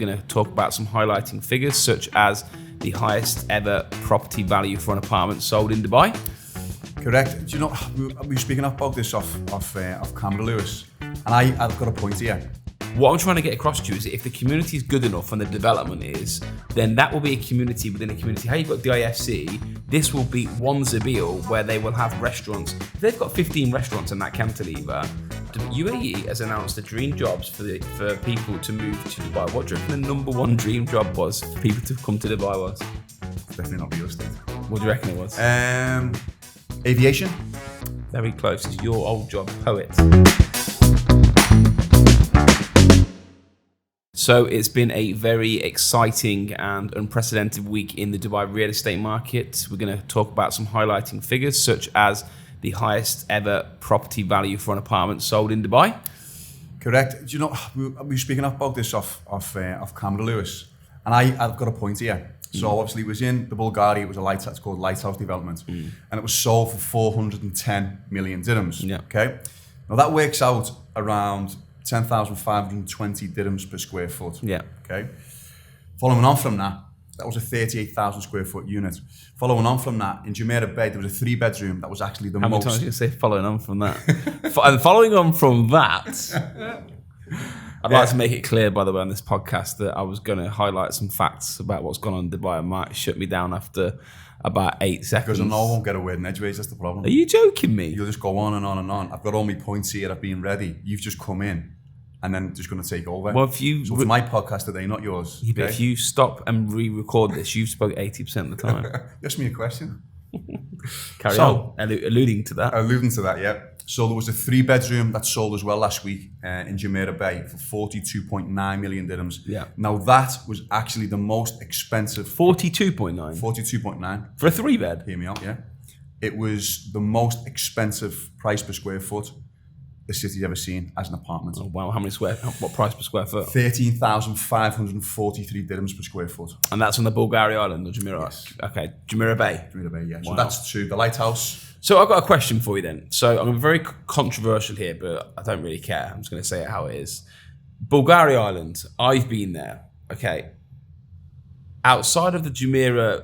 going to talk about some highlighting figures, such as the highest ever property value for an apartment sold in Dubai. Correct. Do you know, we were speaking about this off camera, Lewis, and I've got a point here. What I'm trying to get across to you is that if the community is good enough and the development is, then that will be a community within a community. How you've got DIFC, this will be one Za'abeel where they will have restaurants. If they've got 15 restaurants in that cantilever, UAE has announced the dream jobs for people to move to Dubai. What do you reckon the number one dream job was for people to come to Dubai was? Definitely not real estate. What do you reckon it was? Aviation. Very close. It's your old job, poet. So it's been a very exciting and unprecedented week in the Dubai real estate market. We're going to talk about some highlighting figures, such as the highest ever property value for an apartment sold in Dubai. Correct. Do you know, we were speaking about this off camera, Lewis, and I've got a point here. So obviously it was in the Bulgaria, it was it's called Lighthouse Development, and it was sold for 410 million dirhams. Yeah. Okay. Now that works out around 10,520 dirhams per square foot. Yeah. Okay. Following on from that, that was a 38,000 square foot unit. Following on from that, in Jumeirah Bay, there was a 3-bedroom that was actually the most. How many times are you going to say following on from that? And following on from that, I'd like to make it clear, by the way, on this podcast that I was going to highlight some facts about what's gone on in Dubai, and Mark shut me down after about 8 seconds. Because I know I won't get a word in edgeways, that's the problem. Are you joking me? You'll just go on and on and on. I've got all my points here, I've been ready. You've just come in and then just going to take over. Well, so it's my podcast today, not yours. Yeah, but if you stop and re-record this, you've spoke 80% of the time. Ask me a question. Carry on, alluding to that. Alluding to that, yeah. So there was a 3-bedroom that sold as well last week in Jumeirah Bay for 42.9 million dirhams. Yeah. Now that was actually the most expensive. 42.9? 42.9. For a 3-bed? Hear me out, yeah. It was the most expensive price per square foot the city's ever seen as an apartment. Oh, wow. What price per square foot? 13,543 dirhams per square foot. And that's on the Bulgaria island or Jumeirah? Yes. Okay, Jumeirah Bay. Jumeirah Bay, yeah. Wow. So that's two. The Lighthouse. So I've got a question for you then. So I'm very controversial here, but I don't really care. I'm just going to say it how it is. Bulgaria island, I've been there. Okay. Outside of the Jumeirah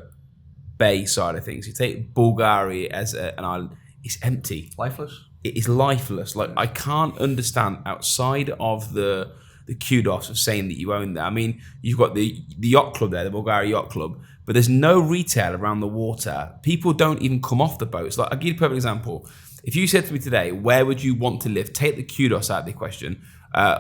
Bay side of things, you take Bulgaria as an island, it's empty. Lifeless? It is lifeless. Like, I can't understand outside of the kudos of saying that you own that. I mean, you've got the yacht club there, the Bulgaria Yacht Club, but there's no retail around the water. People don't even come off the boats. Like, I'll give you a perfect example. If you said to me today, where would you want to live? Take the kudos out of the question.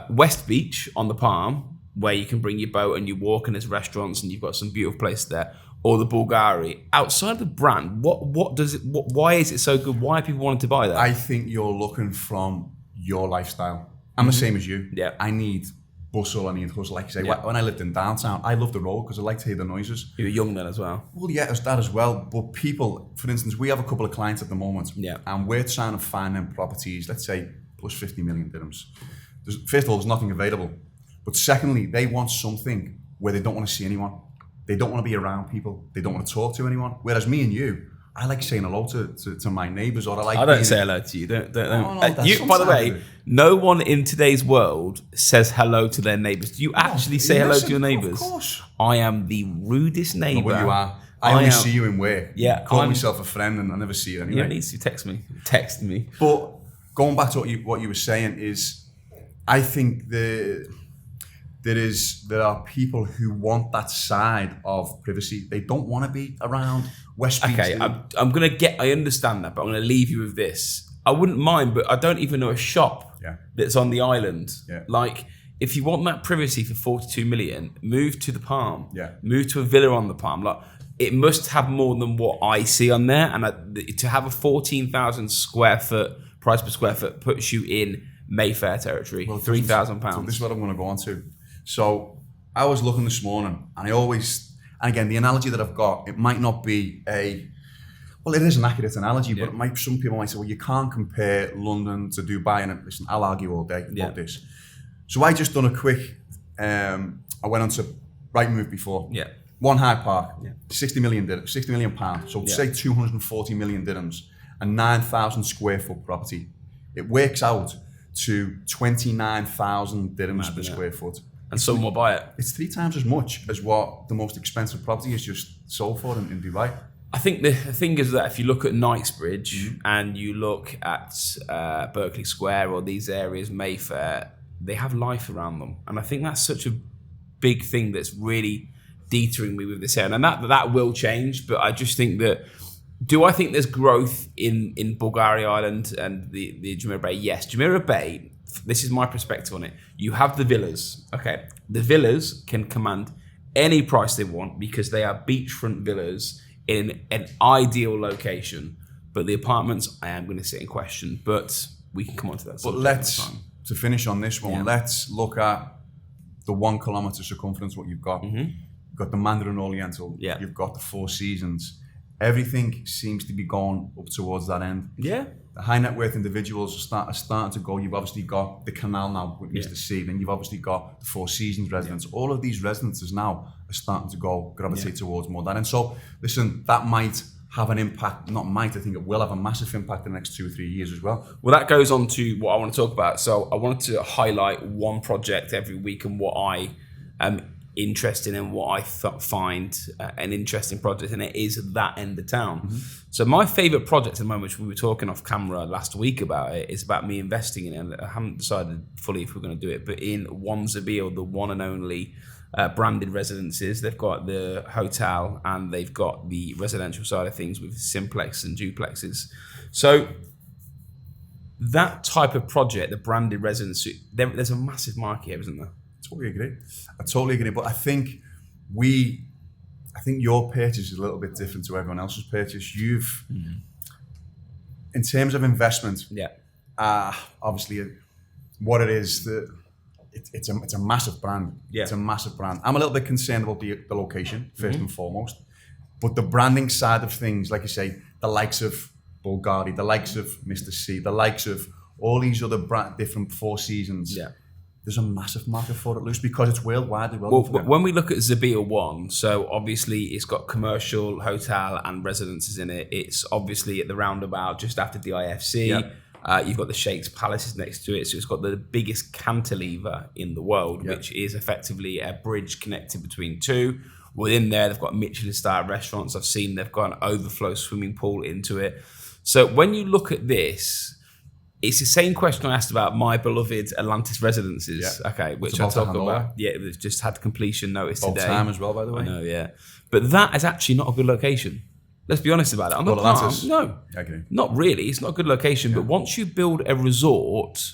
West Beach on the Palm, where you can bring your boat and you walk and there's restaurants and you've got some beautiful places there. Or the Bulgaria. Outside the brand, why is it so good? Why are people wanting to buy that? I think you're looking from your lifestyle. I'm the same as you. Yeah. I need bustle, I need hustle. Like you say, when I lived in downtown, I loved the road because I like to hear the noises. You were young then as well. Well, yeah, there's that as well. But people, for instance, we have a couple of clients at the moment. Yeah. And we're trying to find them properties, let's say, plus 50 million dirhams. First of all, there's nothing available. But secondly, they want something where they don't want to see anyone. They don't want to be around people. They don't want to talk to anyone. Whereas me and you, I like saying hello to my neighbours, or I don't say hello to you. Don't. No, By the way, no one in today's world says hello to their neighbours. Do you actually say hello to your neighbours? Of course. I am the rudest neighbour. Well, you are. I only see you in work. Yeah. Call myself a friend and I never see you anyway. You don't need to text me. Text me. But going back to what you were saying is, I think there are people who want that side of privacy. They don't want to be around West Beach. Okay, I understand that, but I'm going to leave you with this. I wouldn't mind, but I don't even know a shop that's on the island. Yeah. Like, if you want that privacy for 42 million, move to the Palm. Yeah. Move to a villa on the Palm. Like, it must have more than what I see on there. And to have a 14,000 square foot price per square foot puts you in Mayfair territory, £3,000. So this is what I'm going to go on to. So I was looking this morning, and again, the analogy that I've got, it might not be well, it is an accurate analogy, but some people might say, well, you can't compare London to Dubai, and listen, I'll argue all day about this. So I just done a quick, I went on to Rightmove before. Yeah. One Hyde Park, 60 million pounds. So say 240 million dirhams, a 9,000 square foot property. It works out to 29,000 dirhams per square foot. and someone will buy it. It's 3 times as much as what the most expensive property is just sold for in Dubai. I think the thing is that if you look at Knightsbridge and you look at Berkeley Square or these areas, Mayfair, they have life around them. And I think that's such a big thing that's really deterring me with this area. And that will change, but I just think that, do I think there's growth in Bulgaria Island and the Jumeirah Bay? Yes. Jumeirah Bay, this is my perspective on it. You have the villas. Okay. The villas can command any price they want because they are beachfront villas in an ideal location. But the apartments, I am going to sit in question. But we can come on to that. But to finish on this one, let's look at the 1 kilometre circumference, what you've got. You've got the Mandarin Oriental. You've got the Four Seasons. Everything seems to be going up towards that end. Yeah. The high net worth individuals are starting to go. You've obviously got the canal now with Mr. C. Then you've obviously got the Four Seasons residents. All of these residences now are starting to gravitate towards more that. And so, listen, that might have an impact. Not might, I think it will have a massive impact in the next 2 or 3 years as well. Well, that goes on to what I want to talk about. So I wanted to highlight one project every week and what I am interested in, what I find an interesting project, and it is that end of town. So my favorite project at the moment, which we were talking off camera last week about it, is about me investing in it. And I haven't decided fully if we're going to do it, but in One Za'abeel, the one and only branded residences. They've got the hotel and they've got the residential side of things with simplex and duplexes. So that type of project, the branded residency, there's a massive market here, isn't there? I totally agree. But I think your purchase is a little bit different to everyone else's purchase. In terms of investment, obviously, what it is, it's a massive brand. It's a massive brand. I'm a little bit concerned about the location first and foremost, but the branding side of things, like you say, the likes of Bulgari, the likes of Mr. C, the likes of all these other different Four Seasons. Yeah. There's a massive market for it, Luce, because it's worldwide. Well, when we look at Za'abeel One, so obviously it's got commercial, hotel and residences in it. It's obviously at the roundabout just after the IFC. You've got the Sheikh's Palaces next to it. So it's got the biggest cantilever in the world, which is effectively a bridge connected between two. Within there, they've got Michelin-star restaurants. I've seen they've got an overflow swimming pool into it. So when you look at this, it's the same question I asked about my beloved Atlantis Residences, which I talk about. Yeah, it just had completion notice today. Time as well, by the way. I know, but that is actually not a good location. Let's be honest about it. Atlantis? No, not really. It's not a good location. But once you build a resort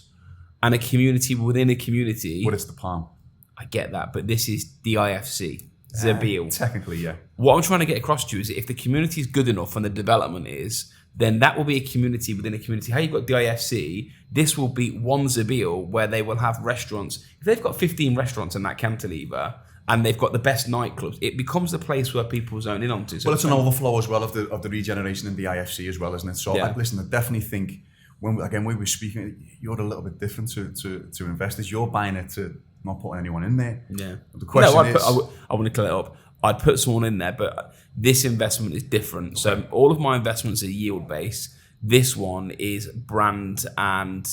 and a community within a community, what is the Palm? I get that, but this is the IFC. Za'abeel. Technically, yeah. What I'm trying to get across to you is that if the community is good enough and the development is, then that will be a community within a community. How you've got the IFC, this will be One Za'abeel where they will have restaurants. If they've got 15 restaurants in that cantilever and they've got the best nightclubs, it becomes the place where people zone in onto. So well, it's an overflow as well of the regeneration in the IFC as well, isn't it? So listen, I definitely think when we were speaking, you're a little bit different to investors. You're buying it to not putting anyone in there. Yeah. The question I want to clear it up. I'd put someone in there, but this investment is different. Okay. So all of my investments are yield based. This one is brand and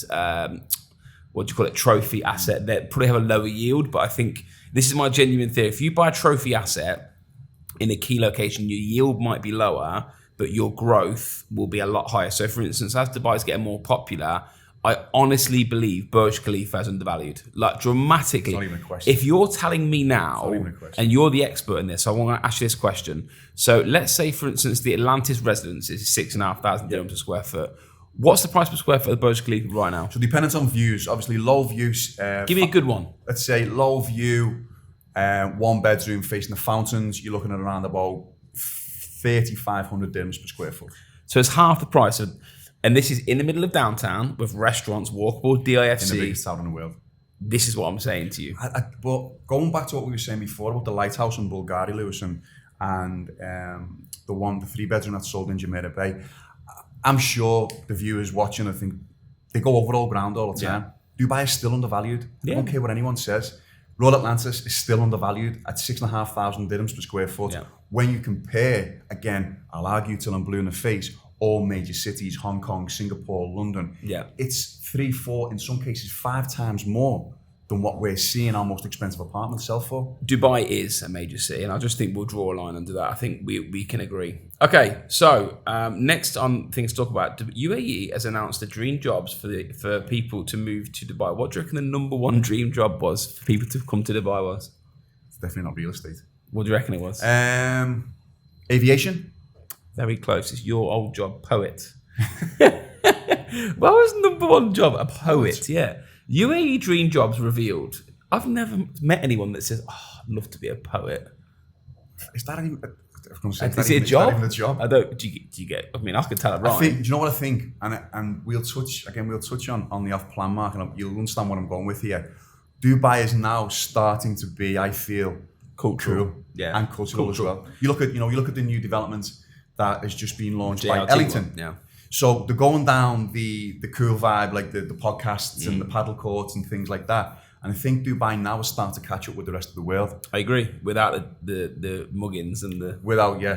trophy asset. They probably have a lower yield, but I think this is my genuine theory. If you buy a trophy asset in a key location, your yield might be lower, but your growth will be a lot higher. So for instance, as Dubai is getting more popular, I honestly believe Burj Khalifa is undervalued, like dramatically. It's not even a question. If you're telling me now, and you're the expert in this, I want to ask you this question. So let's say, for instance, the Atlantis residence is 6,500 dirhams a square foot. What's the price per square foot of Burj Khalifa right now? So depending on views, obviously low views. Give me a good one. Let's say low view, 1 bedroom facing the fountains. You're looking at around about 3,500 dirhams per square foot. So it's half the price of. And this is in the middle of downtown with restaurants, walkable, DIFC. In the biggest town in the world. This is what I'm saying to you. But going back to what we were saying before about the lighthouse in Bulgaria, Lewis, and the 3-bedroom that's sold in Jumeirah Bay, I'm sure the viewers watching, I think, they go over all ground all the time. Dubai is still undervalued. I don't care what anyone says. Royal Atlantis is still undervalued at 6,500 dirhams per square foot. Yeah. When you compare, again, I'll argue till I'm blue in the face, all major cities, Hong Kong, Singapore, London. Yeah. It's 3, 4, in some cases 5 times more than what we're seeing our most expensive apartments sell for. Dubai is a major city, and I just think we'll draw a line under that. I think we can agree. Okay, so next on things to talk about, UAE has announced the dream jobs for people to move to Dubai. What do you reckon the number one dream job was for people to come to Dubai was? It's definitely not real estate. What do you reckon it was? Aviation. Very close. It's your old job, poet. What was number one job? A poet, yeah. UAE dream jobs revealed. I've never met anyone that says, "Oh, I'd love to be a poet." Is that even? Is it a job? Is that even a job? I don't. Do you get? I mean, I could tell it right. Do you know what I think? And we'll touch on the off-plan market. And you'll understand what I'm going with here. Dubai is now starting to be, I feel, cultural, and cultural as well. You look at the new development that has just been launched by JLT Ellington. one, yeah. So they're going down the cool vibe, like the podcasts and the paddle courts and things like that. And I think Dubai now is starting to catch up with the rest of the world. I agree. Without the muggins and the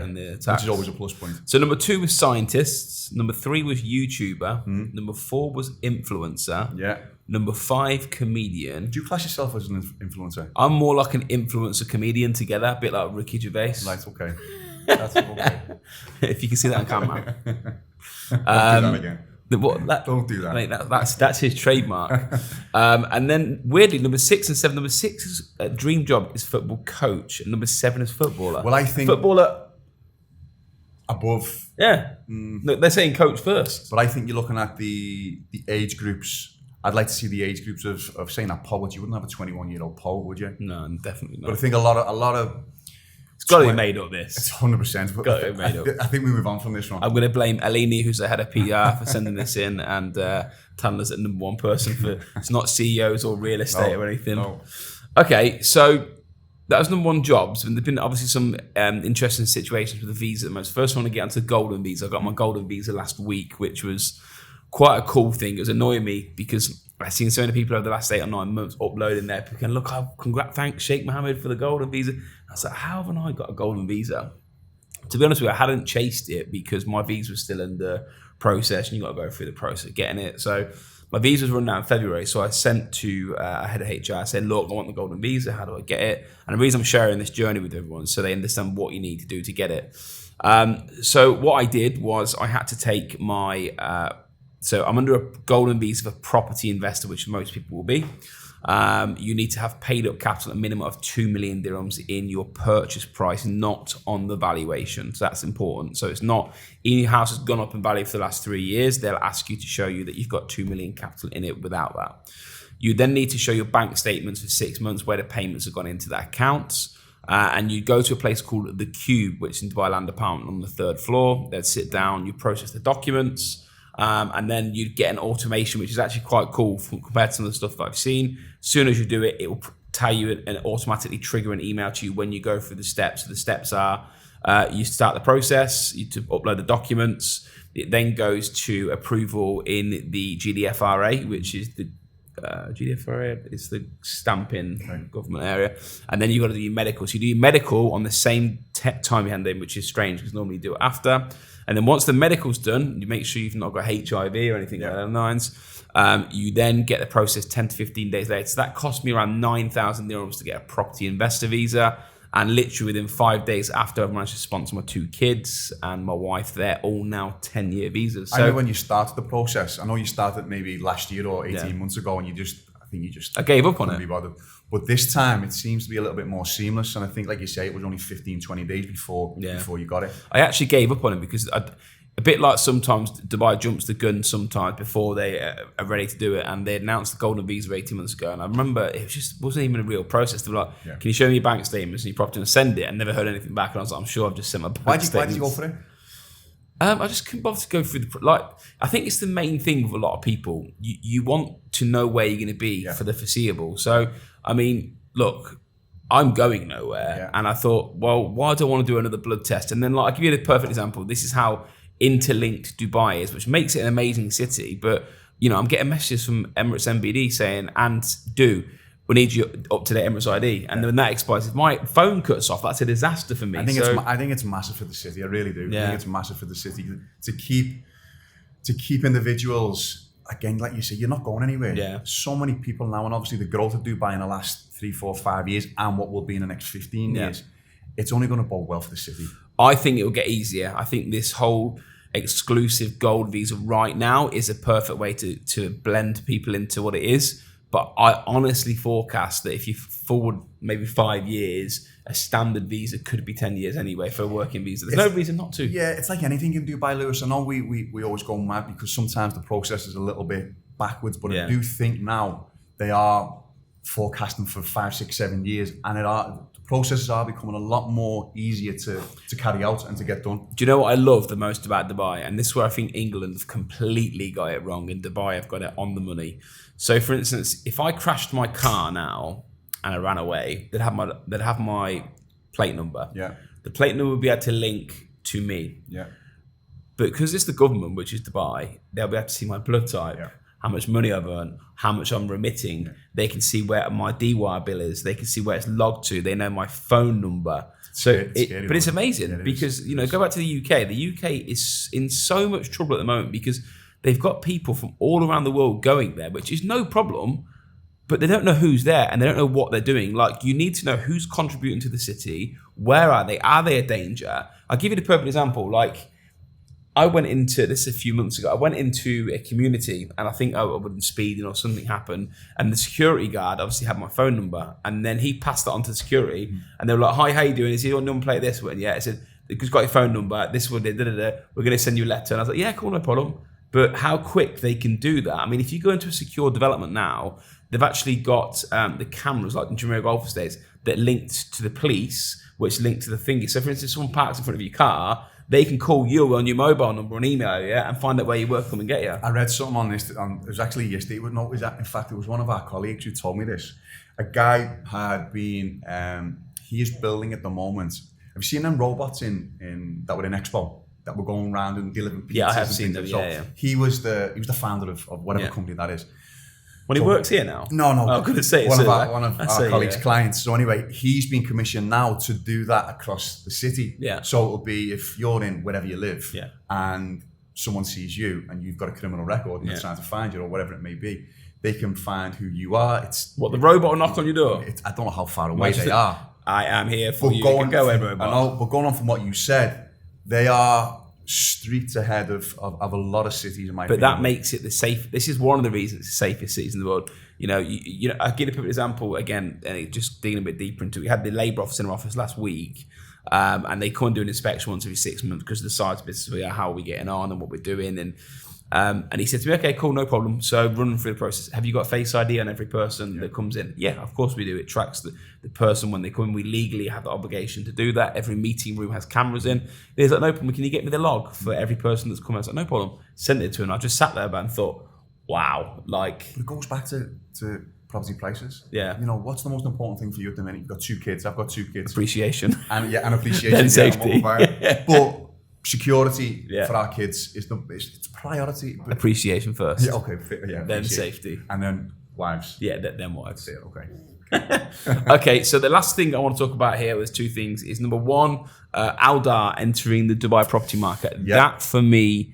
and the tax. which is always a plus point. So number 2 was scientists. Number 3 was YouTuber. Number 4 was influencer. Yeah. Number 5, comedian. Do you class yourself as an influencer? I'm more like an influencer comedian together, a bit like Ricky Gervais. Right, okay. That's okay. If you can see that on camera. Don't do that again. Don't do that. Mate, that's his trademark. And then weirdly, number 6 and 7. Number 6 is dream job is football coach, and number 7 is footballer. Well, I think footballer above. Yeah, no, they're saying coach first. But I think you're looking at the age groups. I'd like to see the age groups of saying that poet. You wouldn't have a 21-year-old poet, would you? No, definitely not. But I think a lot of. It's got to be made up. This. It's 100%. Got to be made up. I think we move on from this one. I'm going to blame Eleni, who's the head of PR, for sending this in and telling us that number one person for it's not CEOs or real estate or anything. No. Okay, so that was number one jobs, and there've been obviously some interesting situations with the visa. First, I want to get onto the golden visa. I got my golden visa last week, which was quite a cool thing. It was annoying me because I've seen so many people over the last 8 or 9 months uploading their pic and look, thanks Sheikh Mohammed for the golden visa. I was like, how haven't I got a golden visa? To be honest with you, I hadn't chased it because my visa was still under process and you got to go through the process of getting it. So my visa was run out in February. So I sent to a head of HR, I said, look, I want the golden visa. How do I get it? And the reason I'm sharing this journey with everyone so they understand what you need to do to get it. So what I did was I had to take my... So I'm under a golden visa for property investor, which most people will be. You need to have paid up capital at a minimum of 2 million dirhams in your purchase price, not on the valuation. So that's important. So it's not in your house has gone up in value for the last 3 years. They'll ask you to show you that you've got 2 million capital in it without that. You then need to show your bank statements for 6 months where the payments have gone into that account. And you go to a place called The Cube, which is in Dubai Land Apartment on the 3rd floor. They'd sit down, you process the documents. And then you get an automation, which is actually quite cool compared to some of the stuff that I've seen. As soon as you do it, it will tell you and automatically trigger an email to you when you go through the steps. So the steps are you start the process, you to upload the documents. It then goes to approval in the GDFRA, which is the GDFRA is the stamping government area. And then you've got to do your medical. So you do your medical on the same time you hand in, which is strange because normally you do it after. And then once the medical's done, you make sure you've not got HIV or anything like that lines. You then get the process 10 to 15 days later. So that cost me around 9,000 dirhams to get a property investor visa. And literally within 5 days after, I've managed to sponsor my 2 kids and my wife. They're all now 10-year visas. So I know when you started the process, I know you started maybe last year or 18 months ago and I gave up on it. Be bothered. But this time it seems to be a little bit more seamless. And I think, like you say, it was only 15, 20 days before you got it. I actually gave up on it because a bit like sometimes Dubai jumps the gun sometimes before they are ready to do it. And they announced the golden visa 18 months ago. And I remember it wasn't even a real process. They were like, can you show me your bank statements? And you properly send it and never heard anything back. And I was like, I'm sure I've just sent my bank statements. Why did you go for it? I just couldn't bother to go through I think it's the main thing with a lot of people. You want to know where you're going to be for the foreseeable. So, I mean, look, I'm going nowhere. Yeah. And I thought, well, why do I want to do another blood test? And then I'll give you the perfect example. This is how interlinked Dubai is, which makes it an amazing city. But, I'm getting messages from Emirates MBD saying, we need you up-to-date Emirates ID. And then when that expires, if my phone cuts off, that's a disaster for me. I think it's massive for the city. I really do. I think it's massive for the city to keep individuals again, like you say, you're not going anywhere. Yeah. So many people now, and obviously the growth of Dubai in the last 3, 4, 5 years, and what will be in the next 15 years, it's only going to bode well for the city. I think it will get easier. I think this whole exclusive gold visa right now is a perfect way to blend people into what it is. But I honestly forecast that if you forward maybe 5 years, a standard visa could be 10 years anyway for a working visa. There's no reason not to. Yeah, it's like anything in Dubai, Lewis. I know we always go mad because sometimes the process is a little bit backwards, but I do think now they are forecasting for 5, 6, 7 years, and the processes are becoming a lot more easier to carry out and to get done. Do you know what I love the most about Dubai? And this is where I think England have completely got it wrong, and Dubai have got it on the money. So, for instance, if I crashed my car now and I ran away, they'd have my plate number. Yeah. The plate number would be able to link to me. Yeah. But because it's the government, which is Dubai, they'll be able to see my blood type, how much money I've earned, how much I'm remitting. They can see where my DY bill is. They can see where it's logged to. They know my phone number. So, it's amazing because, go back to the UK. The UK is in so much trouble at the moment because they've got people from all around the world going there, which is no problem, but they don't know who's there and they don't know what they're doing. Like, you need to know who's contributing to the city. Where are they? Are they a danger? I'll give you the perfect example. Like, I went into, this a few months ago, I went into a community and I think I wasn't speeding or something happened. And the security guard obviously had my phone number. And then he passed it on to the security. And they were like, hi, how you doing? Is your number plate this one? Yeah. I said, it's got your phone number. This one, we're going to send you a letter. And I was like, yeah, cool, no problem. But how quick they can do that. I mean, if you go into a secure development now, they've actually got the cameras, like in Jumeirah Golf Estates, that linked to the police, which linked to the thingy. So for instance, if someone parks in front of your car, they can call you on your mobile number and email you and find out where you work, come and get you. I read something on this, it was actually yesterday, in fact, it was one of our colleagues who told me this. A guy had been, he is building at the moment, have you seen them robots in that were in Expo? That were going around and delivering pizzas. Yeah, I have seen them. Yeah. He was the founder of whatever company that is. Well, he works here now. No. I was going to say one of our colleagues' clients. So anyway, he's been commissioned now to do that across the city. Yeah. So it'll be if you're in wherever you live, and someone sees you and you've got a criminal record and they're trying to find you or whatever it may be, they can find who you are. It's what, the robot will knock on your door? I don't know how far away they are. I am here for you. You can go everywhere. I know, but going on from what you said, they are streets ahead of a lot of cities in my opinion. But that makes it the safe. This is one of the reasons it's the safest cities in the world. I give a perfect example again, and just digging a bit deeper into it. We had the Labour office in our office last week, and they come and do an inspection once every 6 months because of the size of business, how are we getting on and what we're doing. And he said to me, okay, cool, no problem. So running through the process, have you got Face ID on every person that comes in? Yeah, of course we do. It tracks the person when they come in. We legally have the obligation to do that. Every meeting room has cameras in. He's like, no problem, can you get me the log for every person that's come in? I was like, no problem. Sent it to him. I just sat there and thought, wow, like... It goes back to property prices. Yeah. What's the most important thing for you at the minute? You've got 2 kids. I've got 2 kids. Appreciation. And appreciation. Then safety. But security for our kids is it's priority. Appreciation first. Yeah, okay. Then safety. And then wives. Yeah, then wives. Yeah, okay. Okay, so the last thing I want to talk about here was 2 things. Is number 1, Aldar entering the Dubai property market. Yep. That for me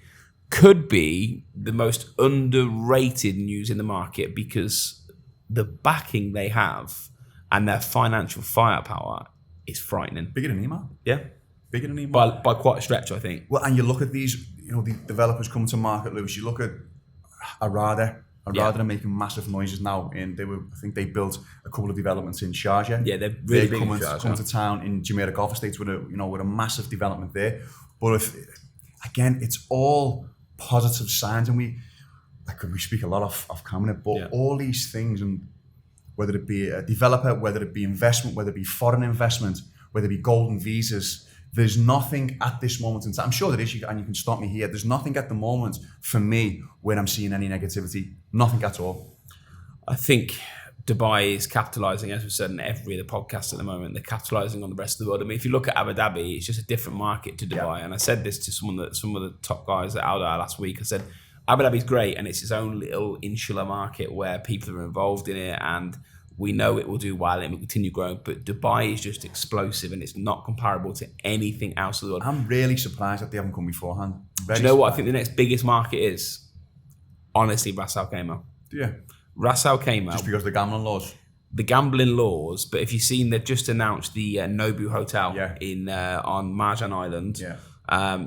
could be the most underrated news in the market because the backing they have and their financial firepower is frightening. Bigger than Ema. Yeah. Bigger than Ema. By quite a stretch, I think. Well, and you look at these, the developers coming to market, Lewis. You look at Arada are making massive noises now. I think they built a couple of developments in Sharjah. Yeah, they're really big in Sharjah. Come to town in Jumeirah Golf Estates with a massive development there. But again, it's all positive signs, and we speak a lot of cabinet, but all these things, and whether it be a developer, whether it be investment, whether it be foreign investment, whether it be golden visas, there's nothing at this moment in time. I'm sure there is, and you can stop me here. There's nothing at the moment for me where I'm seeing any negativity. Nothing at all. I think Dubai is capitalising, as we said in every other podcast at the moment, they're capitalising on the rest of the world. I mean, if you look at Abu Dhabi, it's just a different market to Dubai. And I said this to some of the top guys at Aldar last week. I said, Abu Dhabi's great, and it's its own little insular market where people are involved in it, and we know it will do well and it will continue growing. But Dubai is just explosive, and it's not comparable to anything else in the world. I'm really surprised that they haven't come beforehand. Do you know what I think the next biggest market is? honestly, Ras Al Khaimah. Yeah. Ras Al Khaimah. Just because of the gambling laws. The gambling laws, but if you've seen, they've just announced the Nobu Hotel in on Marjan Island. Yeah.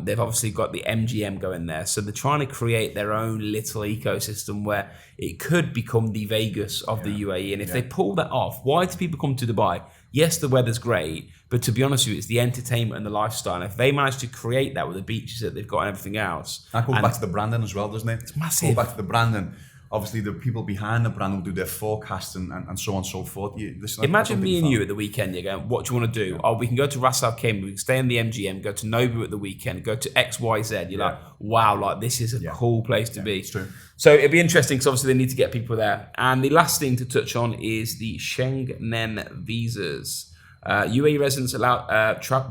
They've obviously got the MGM going there, so they're trying to create their own little ecosystem where it could become the Vegas of the UAE. And if they pull that off, why do people come to Dubai? Yes, the weather's great, but to be honest with you, it's the entertainment and the lifestyle. And if they manage to create that with the beaches that they've got and everything else, that goes back to the branding as well, doesn't it? It's massive. Go back to the branding. Obviously, the people behind the brand will do their forecasting and so on and so forth. Imagine me and you at the weekend, you're going, what do you want to do? Oh, we can go to Ras Al Khaimah, we can stay in the MGM, go to Nobu at the weekend, go to XYZ. You're like, wow, like this is a cool place to be. It's true. So it'd be interesting because obviously they need to get people there. And the last thing to touch on is the Schengen visas. UAE residents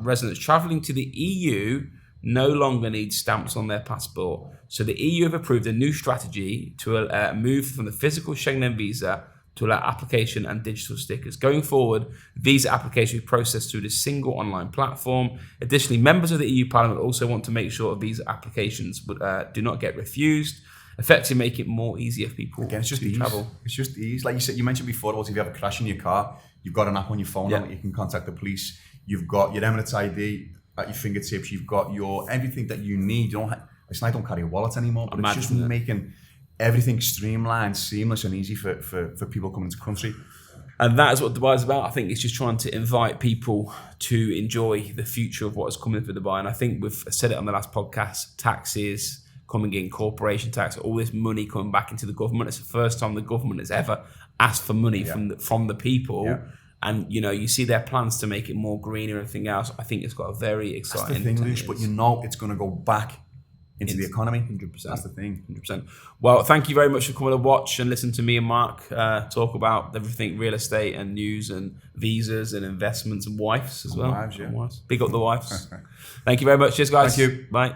residents traveling to the EU no longer need stamps on their passport. So the EU have approved a new strategy to move from the physical Schengen visa to allow application and digital stickers. Going forward, visa application will be processed through this single online platform. Additionally, members of the EU Parliament also want to make sure visa applications do not get refused, effectively make it more easier for people to travel. It's just ease. Like you said, you mentioned before, if you have a crash in your car, you've got an app on your phone that you can contact the police. You've got your Emirates ID at your fingertips. You've got everything that you need. It's like I don't carry a wallet anymore, but it's just making everything streamlined, seamless and easy for people coming into the country. And that is what Dubai is about. I think it's just trying to invite people to enjoy the future of what is coming for Dubai. And I think we've said it on the last podcast, taxes coming in, corporation tax, all this money coming back into the government. It's the first time the government has ever asked for money from the people. Yeah. And, you see their plans to make it more green and everything else. I think it's got a very exciting... That's the thing, Lush, but it's going to go back into the economy. 100%. That's the thing. 100%. Well, thank you very much for coming to watch and listen to me and Marc talk about everything real estate and news and visas and investments and wives as well. Wives, yeah. Big up the wives. Thank you very much. Cheers, guys. Thank you. Bye.